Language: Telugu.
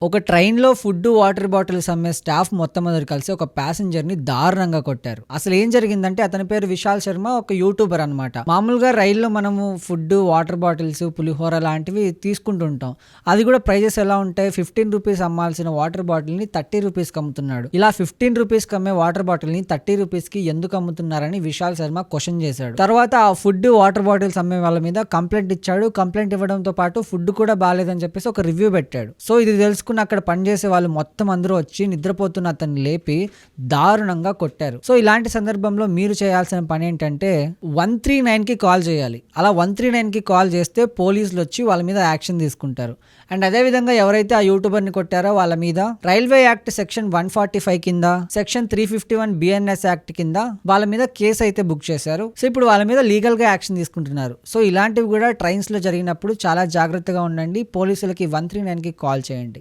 ఒక ట్రైన్‌లో ఫుడ్, వాటర్ బాటిల్స్ అమ్మే స్టాఫ్ మొత్తం అందరూ కలిసి ఒక ప్యాసింజర్‌ని దారుణంగా కొట్టారు. అసలు ఏం జరిగిందంటే అతని పేరు విశాల్ శర్మ, ఒక యూట్యూబర్ అనమాట. మామూలుగా రైల్లో మనము ఫుడ్, వాటర్ బాటిల్స్, పులిహోర లాంటివి తీసుకుంటూ ఉంటాం. అది కూడా ప్రైజెస్ ఎలా ఉంటాయి? 15 రూపీస్ అమ్మాల్సిన వాటర్ బాటిల్‌ని 30 రూపీస్‌కి అమ్ముతున్నాడు. ఇలా 15 రూపీస్‌కి అమ్మే వాటర్ బాటిల్‌ని 30 రూపీస్‌కి ఎందుకు అమ్ముతున్నారని విశాల్ శర్మ క్వశ్చన్ చేశాడు. తర్వాత ఆ ఫుడ్, వాటర్ బాటిల్స్ అమ్మే వాళ్ళ మీద కంప్లైంట్ ఇచ్చాడు. కంప్లైంట్ ఇవ్వడంతో పాటు ఫుడ్ కూడా బాలేదని చెప్పేసి ఒక రివ్యూ పెట్టాడు. సో ఇది తెలుసుకున్న అక్కడ పనిచేసే వాళ్ళు మొత్తం అందరూ వచ్చి నిద్రపోతున్న అతన్ని లేపి దారుణంగా కొట్టారు. సో ఇలాంటి సందర్భంలో మీరు చేయాల్సిన పని ఏంటంటే 139కి కాల్ చేయాలి. అలా 139కి కాల్ చేస్తే పోలీసులు వచ్చి వాళ్ళ మీద యాక్షన్ తీసుకుంటారు. అండ్ అదేవిధంగా ఎవరైతే ఆ యూట్యూబర్ని కొట్టారో వాళ్ళ మీద రైల్వే యాక్ట్ సెక్షన్ 145 కింద, సెక్షన్ 351 బిఎన్ఎస్ యాక్ట్ కింద వాళ్ళ మీద కేసు అయితే బుక్ చేశారు. సో ఇప్పుడు వాళ్ళ మీద లీగల్ గా యాక్షన్ తీసుకుంటున్నారు. సో ఇలాంటివి కూడా ట్రైన్స్ లో జరిగినప్పుడు చాలా జాగ్రత్తగా ఉండండి. పోలీసులకి 139కి కాల్ చేయండి.